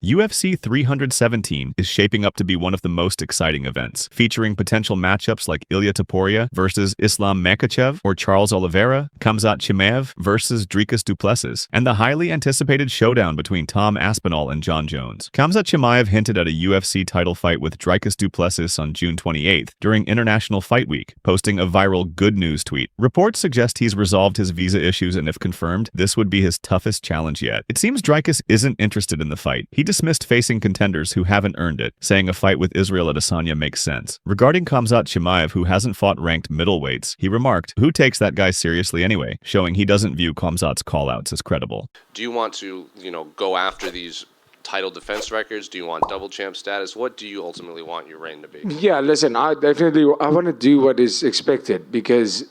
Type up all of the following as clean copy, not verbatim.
UFC 317 is shaping up to be one of the most exciting events, featuring potential matchups like Ilia Topuria versus Islam Makhachev or Charles Oliveira, Khamzat Chimaev versus Dricus du Plessis, and the highly anticipated showdown between Tom Aspinall and John Jones. Khamzat Chimaev hinted at a UFC title fight with Dricus du Plessis on June 28th during International Fight Week, posting a viral good news tweet. Reports suggest he's resolved his visa issues, and if confirmed, this would be his toughest challenge yet. It seems Dricus isn't interested in the fight. He dismissed facing contenders who haven't earned it, saying a fight with Israel Adesanya makes sense. Regarding Khamzat Chimaev, who hasn't fought ranked middleweights, he remarked, "Who takes that guy seriously anyway?" showing he doesn't view Khamzat's callouts as credible. Do you want to, go after these title defense records? Do you want double champ status? What do you ultimately want your reign to be? Yeah, listen, I want to do what is expected, because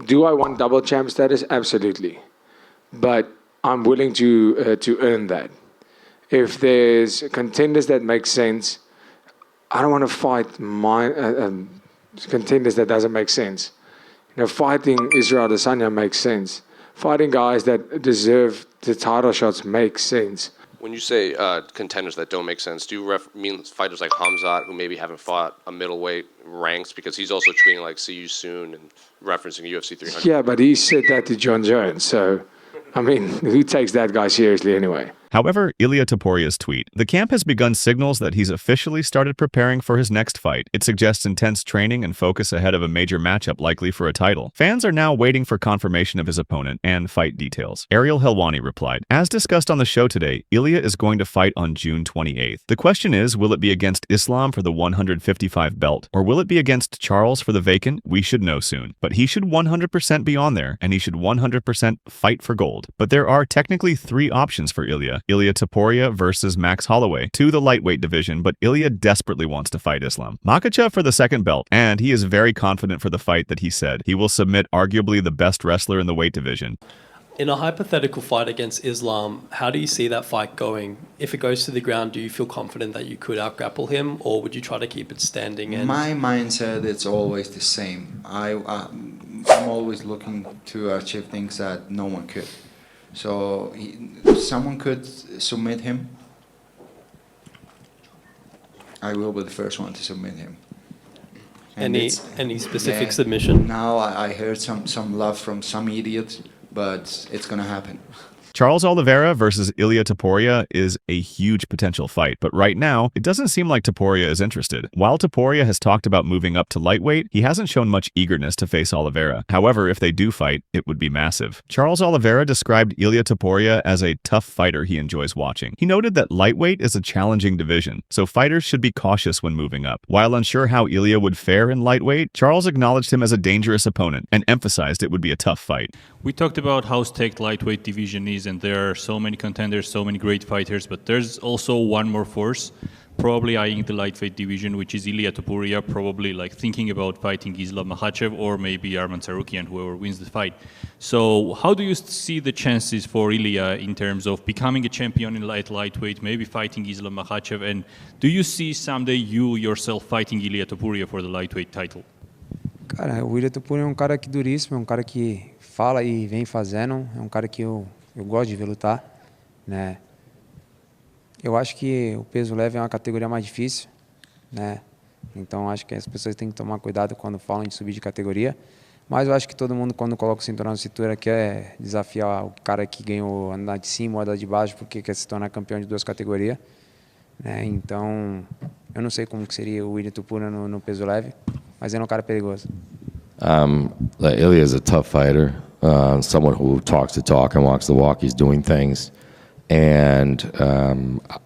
do I want double champ status? Absolutely. But I'm willing to earn that. If there's contenders that make sense, I don't want to fight contenders that doesn't make sense. Fighting Israel Adesanya makes sense. Fighting guys that deserve the title shots makes sense. When you say contenders that don't make sense, do you mean fighters like Khamzat, who maybe haven't fought a middleweight ranks, because he's also tweeting like "see you soon" and referencing UFC 300? Yeah, but he said that to John Jones, so who takes that guy seriously anyway? However, Ilia Topuria's tweet, "The camp has begun signals that he's officially started preparing for his next fight. It suggests intense training and focus ahead of a major matchup likely for a title. Fans are now waiting for confirmation of his opponent and fight details." Ariel Helwani replied, "As discussed on the show today, Ilia is going to fight on June 28th. The question is, will it be against Islam for the 155 belt, or will it be against Charles for the vacant? We should know soon. But he should 100% be on there, and he should 100% fight for gold. But there are technically three options for Ilia Topuria versus Max Holloway to the lightweight division, but Ilia desperately wants to fight Islam. Makhachev for the second belt, and he is very confident for the fight that he said he will submit arguably the best wrestler in the weight division." In a hypothetical fight against Islam, how do you see that fight going? If it goes to the ground, do you feel confident that you could out-grapple him, or would you try to keep it standing? And my mindset is always the same. I'm always looking to achieve things that no one could. So someone could submit him, I will be the first one to submit him. And any specific submission? Now I heard some love from some idiot, but it's gonna happen. Charles Oliveira versus Ilia Topuria is a huge potential fight, but right now, it doesn't seem like Topuria is interested. While Topuria has talked about moving up to lightweight, he hasn't shown much eagerness to face Oliveira. However, if they do fight, it would be massive. Charles Oliveira described Ilia Topuria as a tough fighter he enjoys watching. He noted that lightweight is a challenging division, so fighters should be cautious when moving up. While unsure how Ilia would fare in lightweight, Charles acknowledged him as a dangerous opponent and emphasized it would be a tough fight. We talked about how stacked lightweight division is, and there are so many contenders, so many great fighters, but there's also one more force probably eyeing the lightweight division, which is Ilia Topuria, probably like thinking about fighting Islam Makhachev or maybe Arman Tsarukyan, whoever wins the fight. So how do you see the chances for Ilia in terms of becoming a champion in lightweight, maybe fighting Islam Makhachev, and do you see someday you yourself fighting Ilia Topuria for the lightweight title? Cara, o Ilia Topuria é cara que duríssimo, é cara que fala e vem fazendo, é cara que eu gosto de ver lutar, né? Eu acho que o peso leve é uma categoria mais difícil, né? Então acho que as pessoas têm que tomar cuidado quando falam de subir de categoria. Mas eu acho que todo mundo, quando coloca o cinturão na cintura, quer desafiar o cara que ganhou andar de cima ou andar de baixo, porque quer se tornar campeão de duas categorias, né? Então eu não sei como que seria o Ilia Topuria no peso leve, mas ele é cara perigoso. Ilia is a tough fighter, someone who talks the talk and walks the walk. He's doing things, and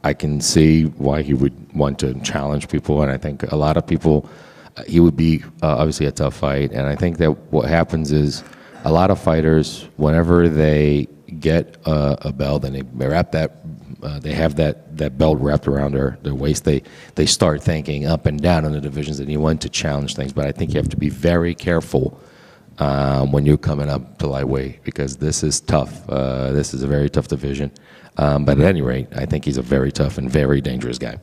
I can see why he would want to challenge people, and I think a lot of people, he would be obviously a tough fight, and I think that what happens is a lot of fighters, whenever they get a belt and they wrap that, they have that belt wrapped around their waist, they start thinking up and down in the divisions, and you want to challenge things. But I think you have to be very careful when you're coming up to lightweight, because this is tough. This is a very tough division. But at any rate, I think he's a very tough and very dangerous guy.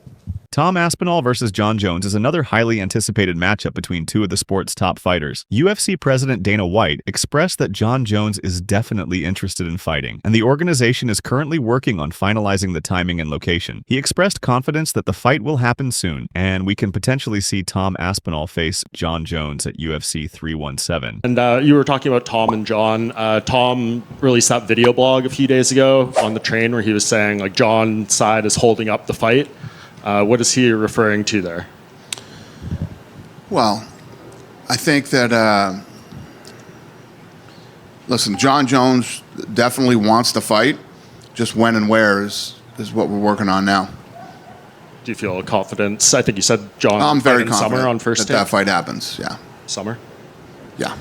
Tom Aspinall versus John Jones is another highly anticipated matchup between two of the sport's top fighters. UFC President Dana White expressed that John Jones is definitely interested in fighting, and the organization is currently working on finalizing the timing and location. He expressed confidence that the fight will happen soon, and we can potentially see Tom Aspinall face John Jones at UFC 317. And you were talking about Tom and John. Tom released that video blog a few days ago on the train where he was saying like John's side is holding up the fight. What is he referring to there? Well, I think that, listen, John Jones definitely wants to fight. Just when and where is what we're working on now. Do you feel confidence? I think you said John I'm very in summer confident on first that take. that fight happens, yeah. Summer? Yeah.